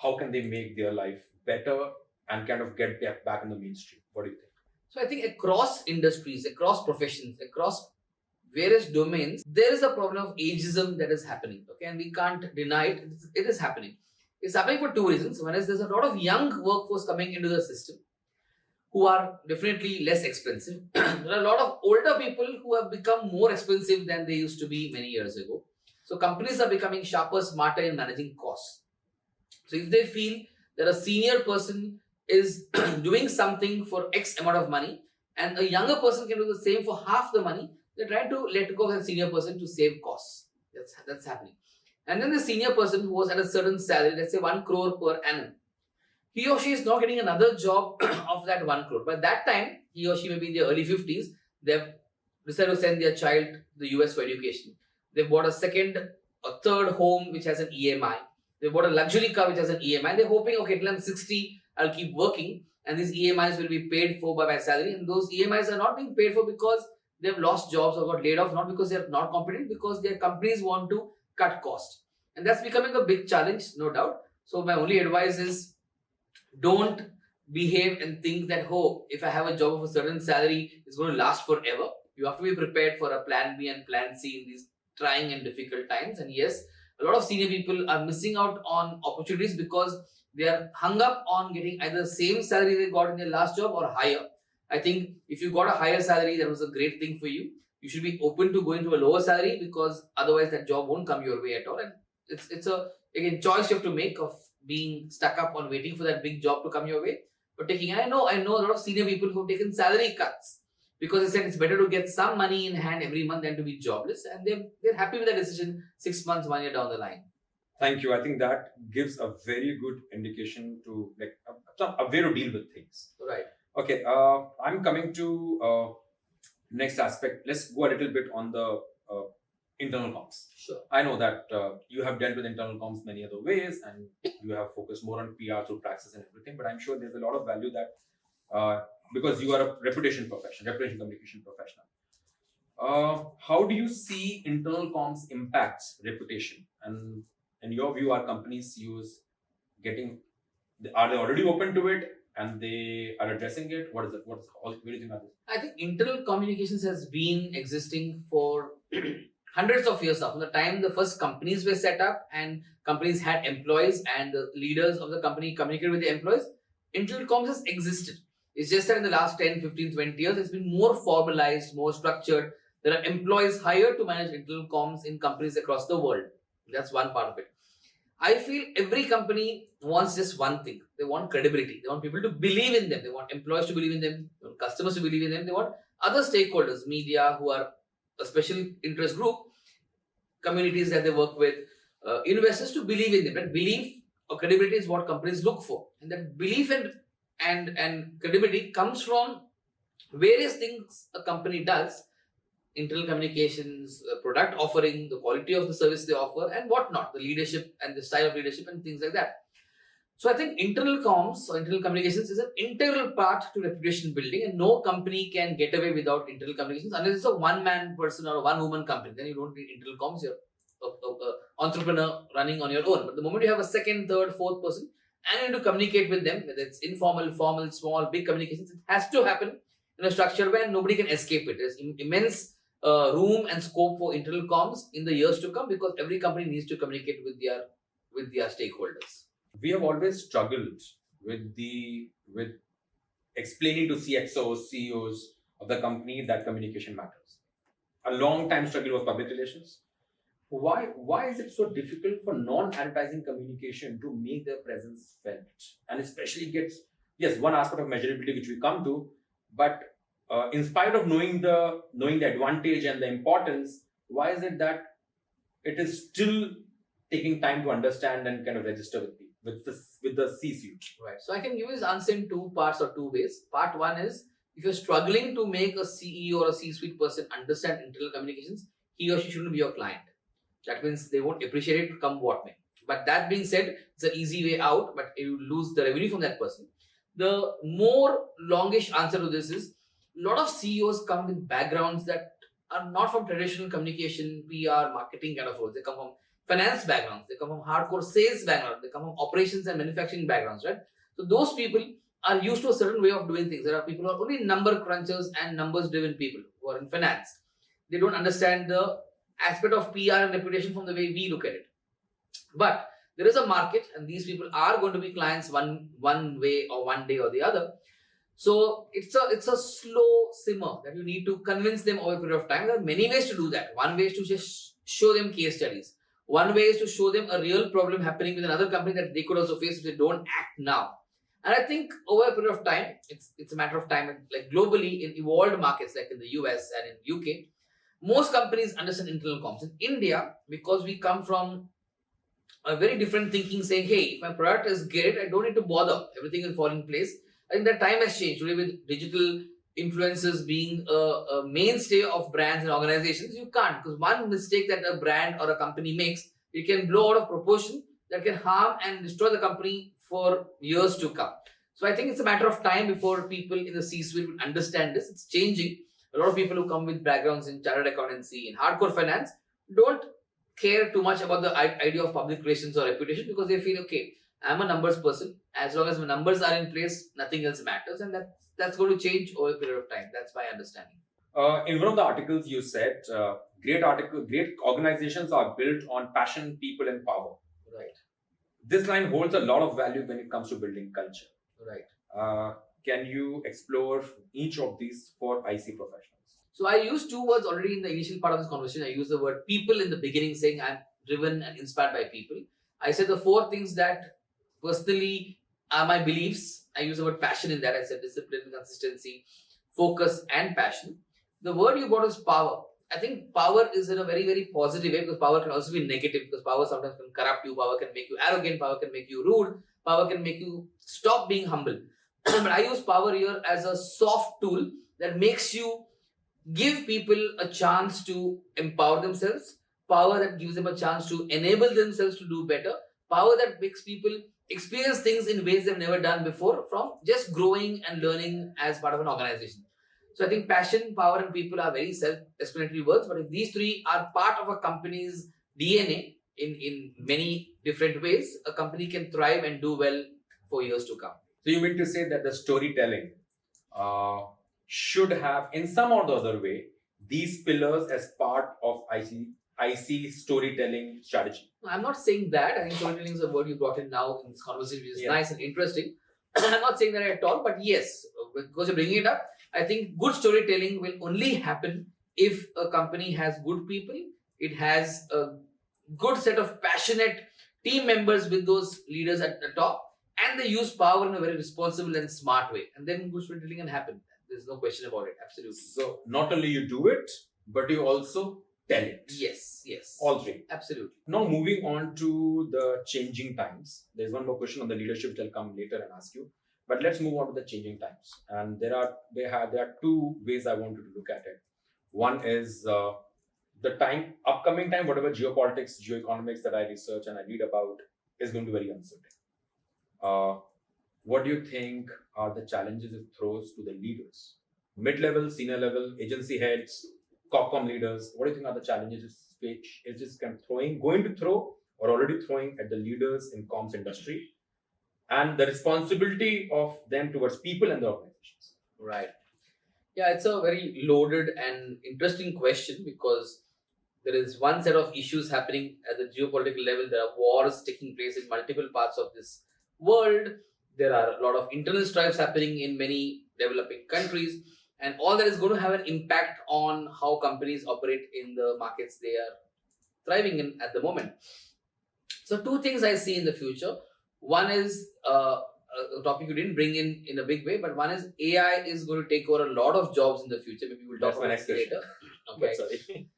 How can they make their life better and kind of get back in the mainstream? What do you think? So I think across industries, across professions, across various domains, there is a problem of ageism that is happening. Okay, and we can't deny it. It is happening. It's happening for 2 reasons. One is there's a lot of young workforce coming into the system who are definitely less expensive. There are a lot of older people who have become more expensive than they used to be many years ago. So companies are becoming sharper, smarter in managing costs. So if they feel that a senior person is doing something for X amount of money and a younger person can do the same for half the money, they're trying to let go of that senior person to save costs. That's happening. And then the senior person who was at a certain salary, let's say 1 crore per annum, he or she is now getting another job of that 1 crore. By that time, he or she may be in their early 50s. They've decided to send their child to the US for education. They've bought a second or third home which has an EMI. They bought a luxury car which has an EMI. They're hoping, okay, till I'm 60, I'll keep working and these EMIs will be paid for by my salary. And those EMIs are not being paid for because they've lost jobs or got laid off, not because they're not competent, because their companies want to cut cost. And that's becoming a big challenge, no doubt. So my only advice is don't behave and think that, oh, if I have a job of a certain salary, it's going to last forever. You have to be prepared for a plan B and plan C in these trying and difficult times. And yes, a lot of senior people are missing out on opportunities because they are hung up on getting either the same salary they got in their last job or higher. I think if you got a higher salary, that was a great thing for you. You should be open to going to a lower salary because otherwise that job won't come your way at all. And it's a, again, choice you have to make of being stuck up on waiting for that big job to come your way. But I know a lot of senior people who have taken salary cuts because they said it's better to get some money in hand every month than to be jobless. And they're happy with that decision 6 months, 1 year down the line. Thank you. I think that gives a very good indication to like a way to deal with things. Right. Okay. I'm coming to next aspect. Let's go a little bit on the internal comms. Sure. I know that you have dealt with internal comms many other ways and you have focused more on PR through praxis and everything, but I'm sure there's a lot of value that because you are a reputation communication professional. How do you see internal comms impacts reputation? And in your view, are companies are they already open to it and they are addressing it? What is it? What do you think about this? I think internal communications has been existing for hundreds of years now. From the time the first companies were set up and companies had employees and the leaders of the company communicated with the employees, internal comms has existed. It's just that in the last 10, 15, 20 years, it's been more formalized, more structured. There are employees hired to manage internal comms in companies across the world. That's one part of it. I feel every company wants just one thing. They want credibility. They want people to believe in them. They want employees to believe in them. They want customers to believe in them. They want other stakeholders, media, who are a special interest group, communities that they work with, investors to believe in them. That belief or credibility is what companies look for, and that belief and credibility comes from various things a company does: internal communications, product offering, the quality of the service they offer, and whatnot, the leadership and the style of leadership and things like that. So I think internal comms or internal communications is an integral part to reputation building, and no company can get away without internal communications unless it's a one-man person or a one-woman company. Then you don't need internal comms. You're a entrepreneur running on your own. But the moment you have a second, third, fourth person, and you need to communicate with them, whether it's informal, formal, small, big communications, it has to happen in a structure where nobody can escape it. There's immense room and scope for internal comms in the years to come, because every company needs to communicate with their stakeholders. We have always struggled with explaining to CXOs, CEOs of the company that communication matters. A long time struggle was public relations. Why is it so difficult for non-advertising communication to make their presence felt? And especially gets, yes, one aspect of measurability which we come to, but in spite of knowing the advantage and the importance, why is it that it is still taking time to understand and kind of register with the C-suite? Right. So I can give this answer in two parts or two ways. Part one is, if you're struggling to make a CEO or a C-suite person understand internal communications, he or she shouldn't be your client. That means they won't appreciate it, come what may. But that being said, it's an easy way out, but you lose the revenue from that person. The more longish answer to this is, a lot of CEOs come with backgrounds that are not from traditional communication, PR, marketing kind of roles. They come from finance backgrounds, they come from hardcore sales backgrounds, they come from operations and manufacturing backgrounds, right? So those people are used to a certain way of doing things. There are people who are only number crunchers and numbers driven people who are in finance. They don't understand the aspect of PR and reputation from the way we look at it. But there is a market, and these people are going to be clients one way or one day or the other. So it's a slow simmer that you need to convince them over a period of time. There are many ways to do that. One way is to just show them case studies. One way is to show them a real problem happening with another company that they could also face if they don't act now. And I think over a period of time, it's a matter of time. Like globally, in evolved markets like in the US and in UK, most companies understand internal comms. In India, because we come from a very different thinking, saying, hey, if my product is great, I don't need to bother. Everything will fall in place. I think that time has changed. Today, with digital influencers being a mainstay of brands and organizations, you can't. Because one mistake that a brand or a company makes, it can blow out of proportion, that can harm and destroy the company for years to come. So I think it's a matter of time before people in the C-suite will understand this. It's changing. A lot of people who come with backgrounds in chartered accountancy, in hardcore finance, don't care too much about the idea of public relations or reputation, because they feel, okay, I'm a numbers person. As long as my numbers are in place, nothing else matters. And that's going to change over a period of time. That's my understanding. In one of the articles you said, great organizations are built on passion, people, and power. Right. This line holds a lot of value when it comes to building culture. Right. Can you explore each of these for IC professionals? So I used two words already in the initial part of this conversation. I used the word people in the beginning, saying I'm driven and inspired by people. I said the four things that personally are my beliefs. I use the word passion in that. I said discipline, consistency, focus, and passion. The word you brought is power. I think power is in a very, very positive way, because power can also be negative, because power sometimes can corrupt you, power can make you arrogant, power can make you rude, power can make you stop being humble. But I use power here as a soft tool that makes you give people a chance to empower themselves, power that gives them a chance to enable themselves to do better, power that makes people experience things in ways they've never done before from just growing and learning as part of an organization. So I think passion, power, and people are very self-explanatory words, but if these three are part of a company's DNA in many different ways, a company can thrive and do well for years to come. So you mean to say that the storytelling should have, in some or the other way, these pillars as part of IC storytelling strategy? I'm not saying that. I think storytelling is a word you brought in now in this conversation, which is nice and interesting. I'm not saying that at all, but yes, because you're bringing it up, I think good storytelling will only happen if a company has good people, it has a good set of passionate team members with those leaders at the top, and they use power in a very responsible and smart way. And then good storytelling can happen. There's no question about it. Absolutely. So not only you do it, but you also tell it. Yes. All three. Absolutely. Now moving on to the changing times. There's one more question on the leadership which I'll come later and ask you. But let's move on to the changing times. And there are two ways I want you to look at it. One is the upcoming time, whatever geopolitics, geoeconomics that I research and I read about is going to be very uncertain. What do you think are the challenges it throws to the leaders? Mid-level, senior level, agency heads, Corpcom leaders, what do you think are the challenges which is just kind of going to throw or already throwing at the leaders in comms industry and the responsibility of them towards people and the organizations? Right. Yeah, it's a very loaded and interesting question because there is one set of issues happening at the geopolitical level. There are wars taking place in multiple parts of this world. There are a lot of internal strifes happening in many developing countries. And all that is going to have an impact on how companies operate in the markets they are thriving in at the moment. So, two things I see in the future. One is a topic you didn't bring in a big way, but one is AI is going to take over a lot of jobs in the future. Maybe we'll talk about it later. Okay. Sorry.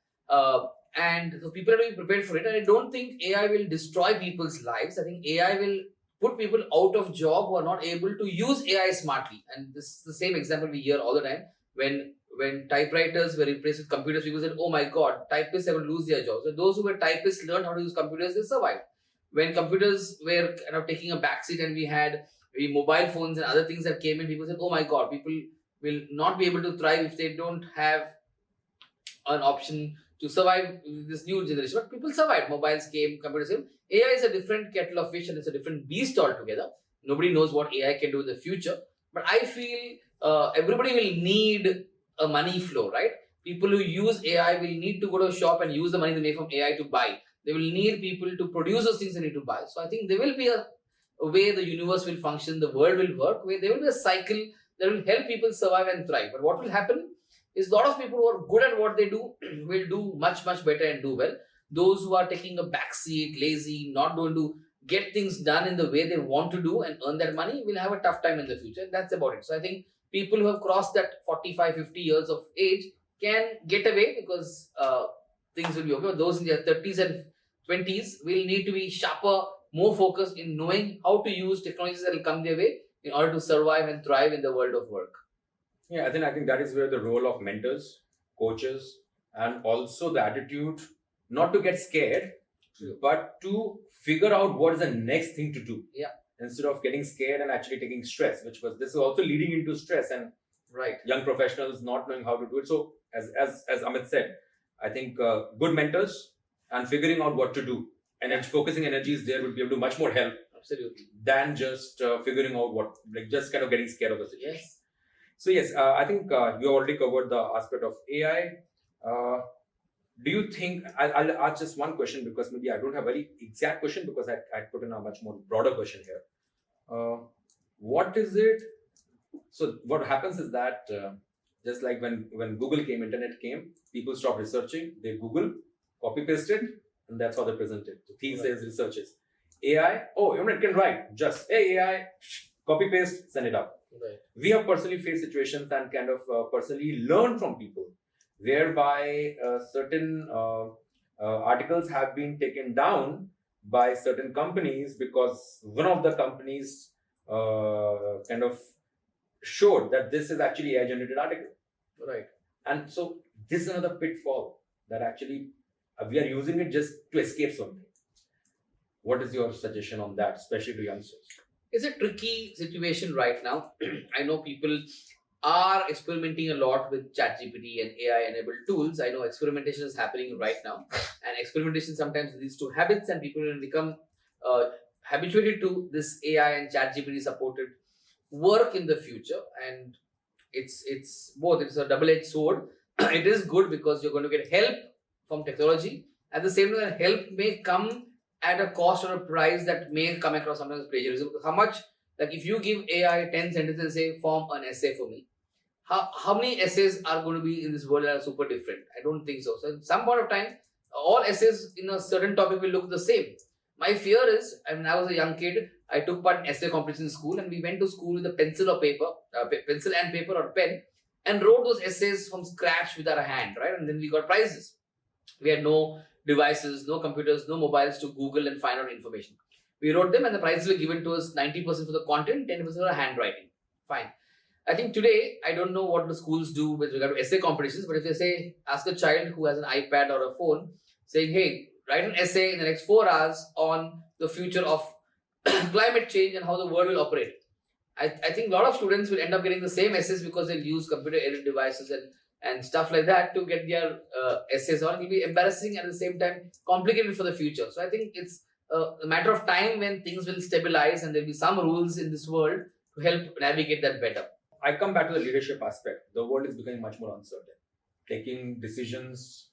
And so people are being prepared for it. And I don't think AI will destroy people's lives. I think AI will put people out of job who are not able to use AI smartly. And this is the same example we hear all the time. When typewriters were replaced with computers, people said, "Oh my God, typists are going to lose their jobs." So those who were typists learned how to use computers, they survived. When computers were kind of taking a backseat and we had mobile phones and other things that came in, people said, "Oh my God, people will not be able to thrive if they don't have an option to survive this new generation." But people survived. Mobiles came, computers came. AI is a different kettle of fish and it's a different beast altogether. Nobody knows what AI can do in the future. But I feel everybody will need a money flow, right? People who use AI will need to go to a shop and use the money they make from AI to buy. They will need people to produce those things they need to buy. So I think there will be a way the universe will function, the world will work, where there will be a cycle that will help people survive and thrive. But what will happen is a lot of people who are good at what they do will do much better and do well. Those who are taking a backseat, lazy, not going to get things done in the way they want to do and earn that money will have a tough time in the future. That's about it. So I think people who have crossed that 45, 50 years of age can get away because things will be okay. But those in their 30s and 20s will need to be sharper, more focused in knowing how to use technologies that will come their way in order to survive and thrive in the world of work. Yeah, I think that is where the role of mentors, coaches, and also the attitude not to get scared, but to figure out what is the next thing to do. Yeah. Instead of getting scared and actually taking stress, this is also leading into stress and right young professionals not knowing how to do it. So as Amith said, I think good mentors and figuring out what to do and focusing energies there will be able to much more help. Absolutely. Than just figuring out what, like just kind of getting scared of the situation. Yes. So yes, I think you already covered the aspect of AI. Do you think, I'll ask just one question because maybe I don't have a very exact question because I put in a much more broader question here. What is it? So what happens is that just like when Google came, internet came, people stopped researching, they Google, copy pasted, and that's how they present it. The theme says researches. AI, oh, it can write, just, hey AI, copy paste, send it up. Right. We have personally faced situations and kind of personally learned from people whereby certain articles have been taken down by certain companies because one of the companies kind of showed that this is actually AI generated article. Right. And so this is another pitfall that actually we are using it just to escape something. What is your suggestion on that, especially to youngsters? It's a tricky situation right now. I know people are experimenting a lot with ChatGPT and AI-enabled tools. I know experimentation is happening right now, and experimentation sometimes leads to habits, and people will become habituated to this AI and ChatGPT supported work in the future. And it's both. It's a double-edged sword. It is good because you're going to get help from technology. At the same time, help may come at a cost or a price that may come across sometimes plagiarism. How much, like if you give AI 10 sentences and say, form an essay for me, how many essays are going to be in this world that are super different? I don't think so. So at some point of time, all essays in a certain topic will look the same. My fear is, when I was a young kid, I took part in essay competition in school, and we went to school with a pencil or paper, pencil and paper or pen, and wrote those essays from scratch with our hand, right? And then we got prizes. We had no devices, no computers, no mobiles to Google and find out information. We wrote them, and the prizes were given to us 90% for the content, 10% for the handwriting. Fine. I think today, I don't know what the schools do with regard to essay competitions, but if they say, ask a child who has an iPad or a phone, saying, hey, write an essay in the next 4 hours on the future of climate change and how the world will operate. I think a lot of students will end up getting the same essays because they'll use computer aided devices and stuff like that to get their essays on. It will be embarrassing and at the same time complicated for the future. So I think it's a matter of time when things will stabilize and there'll be some rules in this world to help navigate that better. I come back to the leadership aspect. The world is becoming much more uncertain. Taking decisions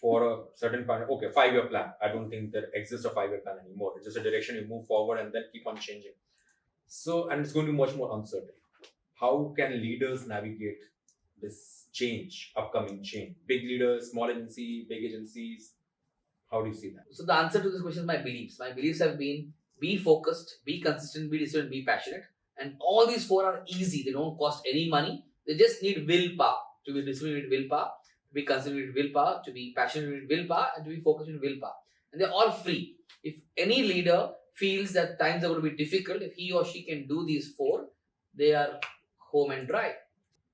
for a certain plan, okay, 5-year plan. I don't think there exists a 5-year plan anymore. It's just a direction you move forward and then keep on changing. So, and it's going to be much more uncertain. How can leaders navigate this change, upcoming change? Big leaders, small agency, big agencies. How do you see that? So the answer to this question is my beliefs. My beliefs have been be focused, be consistent, be disciplined, be passionate. And all these 4 are easy. They don't cost any money. They just need willpower. To be disciplined with willpower, to be consistent with willpower, to be passionate with willpower, and to be focused with willpower. And they're all free. If any leader feels that times are going to be difficult, if he or she can do these 4, they are home and dry.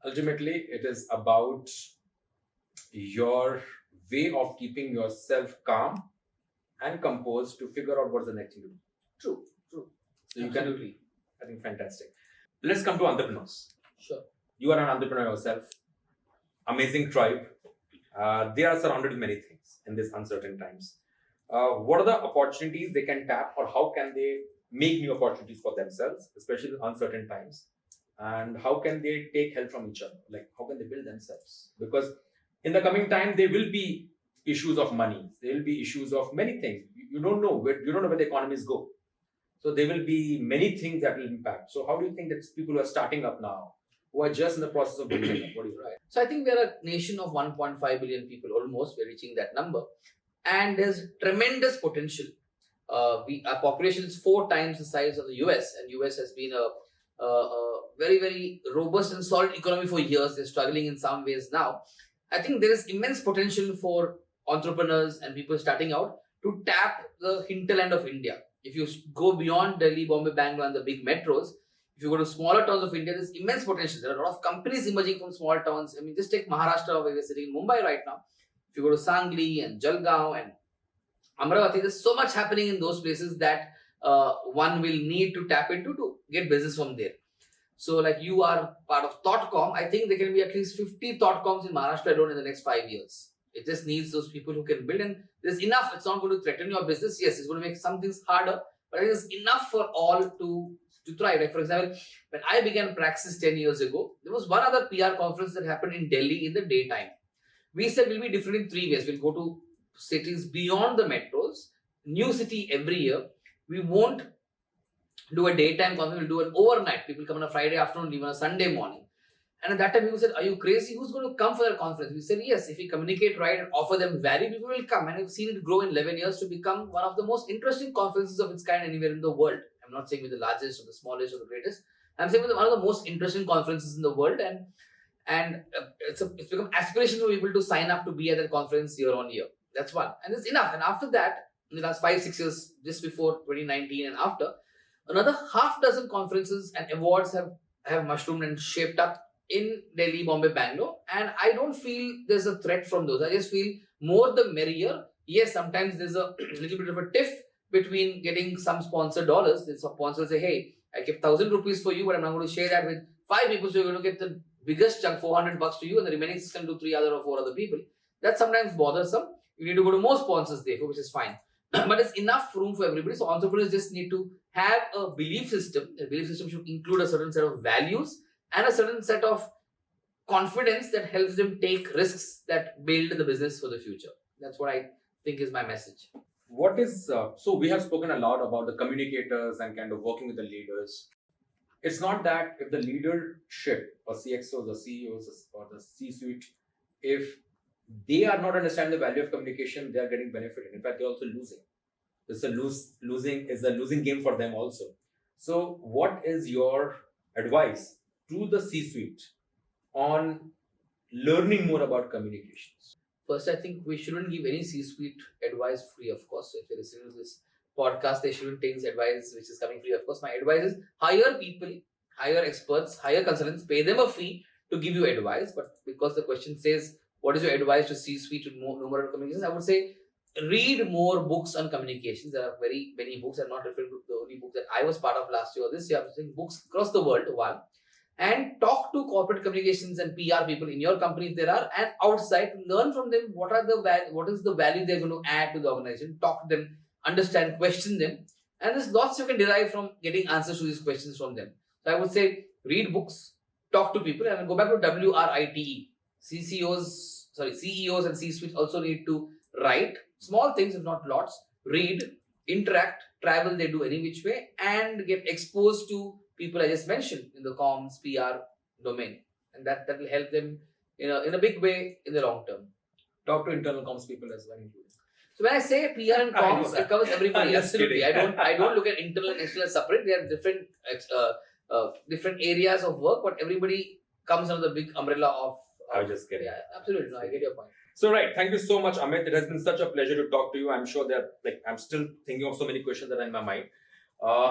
Ultimately, it is about your way of keeping yourself calm and composed to figure out what's the next thing to do. True. So you Absolutely. can, I think, fantastic. Let's come to entrepreneurs. Sure. You are an entrepreneur yourself. Amazing tribe. They are surrounded with many things in these uncertain times. What are the opportunities they can tap, or how can they make new opportunities for themselves, especially in uncertain times? And how can they take help from each other? Like, how can they build themselves? Because in the coming time, there will be issues of money. There will be issues of many things. You don't know where the economies go. So there will be many things that will impact. So how do you think that people who are starting up now, who are just in the process of building up, what do you write? So I think we're a nation of 1.5 billion people, almost. We're reaching that number. And there's tremendous potential. Our population is 4 times the size of the US, and US has been a very, very robust and solid economy for years. They're struggling in some ways now. I think there is immense potential for entrepreneurs and people starting out to tap the hinterland of India. If you go beyond Delhi, Bombay, Bangalore, and the big metros, if you go to smaller towns of India, there's immense potential. There are a lot of companies emerging from small towns. I mean, just take Maharashtra, where we're sitting in Mumbai right now. If you go to Sangli and Jalgaon and Amravati, there's so much happening in those places that one will need to tap into to get business from there. So, like you are part of ThoughtCom, I think there can be at least 50 ThoughtComs in Maharashtra alone in the next 5 years. It just needs those people who can build, and there's enough. It's not going to threaten your business. Yes, it's going to make some things harder, but I think there's enough for all to thrive. Like, for example, when I began Praxis 10 years ago, there was one other PR conference that happened in Delhi in the daytime. We said we'll be different in 3 ways. We'll go to cities beyond the metros, new city every year. We won't do a daytime conference, we'll do an overnight. People come on a Friday afternoon, leave on a Sunday morning. And at that time, people said, are you crazy? Who's going to come for that conference? We said, yes, if we communicate right and offer them value, people will come. And we've seen it grow in 11 years to become one of the most interesting conferences of its kind anywhere in the world. I'm not saying with the largest or the smallest or the greatest. I'm saying with one of the most interesting conferences in the world. And it's become aspirational for people to sign up to be at that conference year on year. That's one. And it's enough. And after that, in the last 5-6 years, just before 2019 and after, another half dozen conferences and awards have mushroomed and shaped up in Delhi, Bombay, Bangalore. And I don't feel there's a threat from those. I just feel more the merrier. Yes, sometimes there's a little bit of a tiff between getting some sponsor dollars. The sponsor will say, hey, I kept 1,000 rupees for you, but I'm not going to share that with 5 people. So you're going to get the biggest chunk, $400 to you, and the remaining 6 can do 3 other or 4 other people. That's sometimes bothersome. You need to go to more sponsors, therefore, which is fine. But it's enough room for everybody. So entrepreneurs just need to have a belief system. A belief system should include a certain set of values and a certain set of confidence that helps them take risks that build the business for the future. That's what I think is my message. What is, so we have spoken a lot about the communicators and kind of working with the leaders. It's not that if the leadership or CXOs or CEOs or the C-suite, if they are not understanding the value of communication, they are getting benefited. In fact, they're also losing. It's a losing game for them also. So what is your advice to the C-suite on learning more about communications? First, I think we shouldn't give any C-suite advice free, of course. So if you're listening to this podcast, they shouldn't take this advice which is coming free. Of course, my advice is hire people, hire experts, hire consultants, pay them a fee to give you advice. But because the question says, what is your advice to C-suite to numerical communications? I would say read more books on communications. There are very many books. I'm not referring to the only book that I was part of last year or this year. I'm saying books across the world, one. And talk to corporate communications and PR people in your company if there are, and outside, to learn from them what is the value they're going to add to the organization. Talk to them, understand, question them, and there's lots you can derive from getting answers to these questions from them. So I would say read books, talk to people, and I'll go back to W.R.I.T.E. CEOs and C-suite also need to write small things, if not lots, read, interact, travel, they do any which way, and get exposed to people I just mentioned in the comms, PR domain. And that will help them in a big way in the long term. Talk to internal comms people as well. So when I say PR and comms, it covers everybody. Absolutely. I don't look at internal and external as separate. They are different areas of work, but everybody comes under the big umbrella of. I was just kidding. Yeah, absolutely. No, I get your point. So right, thank you so much, Amith. It has been such a pleasure to talk to you. I'm sure that I'm still thinking of so many questions that are in my mind.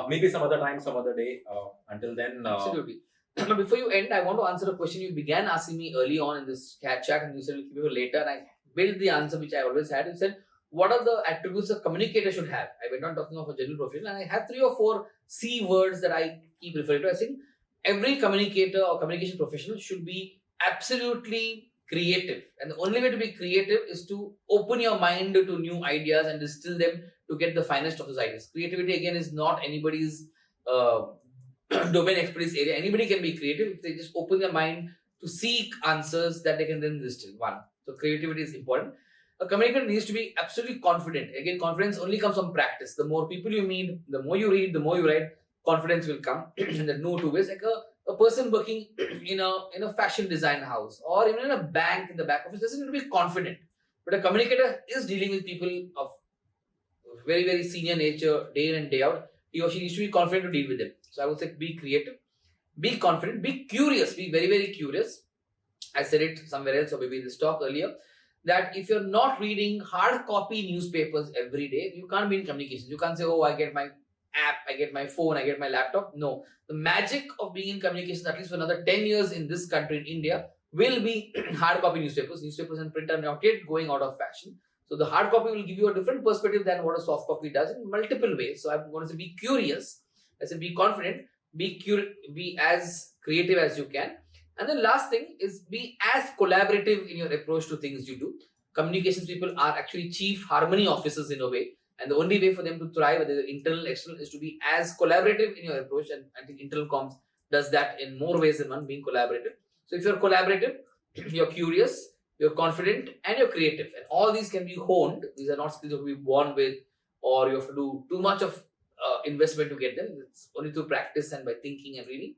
Maybe some other time, some other day. Until then, absolutely. But before you end, I want to answer a question you began asking me early on in this chat, and you said we'll keep it later. And I built the answer which I always had. You said, what are the attributes a communicator should have? I went on talking of a general professional, and I have 3 or 4 C words that I keep referring to. I think every communicator or communication professional should be absolutely creative, and the only way to be creative is to open your mind to new ideas and distill them to get the finest of those ideas. Creativity, again, is not anybody's domain expertise area. Anybody can be creative if they just open their mind to seek answers that they can then distill. One, so creativity is important. A communicator needs to be absolutely confident. Again, confidence only comes from practice. The more people you meet, the more you read, the more you write, confidence will come. And there are no two ways. Like a person working in a fashion design house or even in a bank in the back office doesn't need to be confident. But a communicator is dealing with people of very, very senior nature day in and day out. He or she needs to be confident to deal with them. So I would say be creative, be confident, be curious, be very, very curious. I said it somewhere else or maybe in this talk earlier, that if you're not reading hard copy newspapers every day, you can't be in communications. You can't say, oh, I get my app, I get my phone, I get my laptop. No. The magic of being in communications, at least for another 10 years in this country, in India, will be hard copy newspapers. Newspapers and print are not yet going out of fashion. So the hard copy will give you a different perspective than what a soft copy does in multiple ways. So I'm going to say be curious. I said be confident, be as creative as you can. And the last thing is be as collaborative in your approach to things you do. Communications people are actually chief harmony officers in a way. And the only way for them to thrive, whether internal, external, is to be as collaborative in your approach. And I think internal comms does that in more ways than one, being collaborative. So if you're collaborative, you're curious, you're confident, and you're creative. And all these can be honed. These are not skills you have to be born with, or you have to do too much of investment to get them. It's only through practice and by thinking and reading.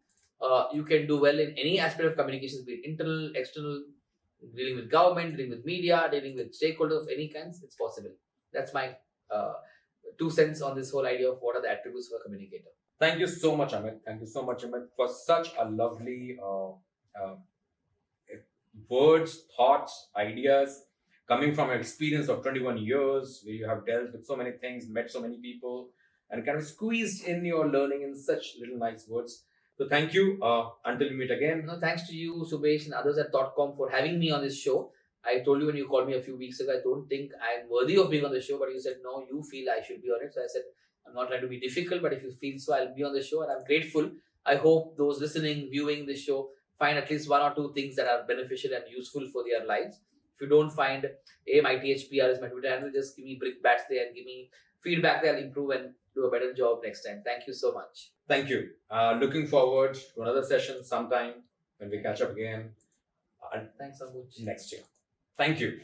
You can do well in any aspect of communications, be it internal, external, dealing with government, dealing with media, dealing with stakeholders of any kinds. It's possible. That's my 2 cents on this whole idea of what are the attributes for a communicator. Thank you so much, Amith. Thank you so much, Amith, for such a lovely words, thoughts, ideas coming from your experience of 21 years, where you have dealt with so many things, met so many people, and kind of squeezed in your learning in such little nice words. So thank you. Until we meet again. No, thanks to you, Subesh, and others at .com for having me on this show. I told you when you called me a few weeks ago, I don't think I'm worthy of being on the show, but you said, no, you feel I should be on it. So I said, I'm not trying to be difficult, but if you feel so, I'll be on the show, and I'm grateful. I hope those listening, viewing this show find at least 1 or 2 things that are beneficial and useful for their lives. If you don't find my THPR is my Twitter handle, just give me brickbats there and give me feedback there. I'll improve and do a better job next time. Thank you so much. Thank you. Looking forward to another session sometime when we catch up again. Thanks, Ambuj. Next year. Thank you.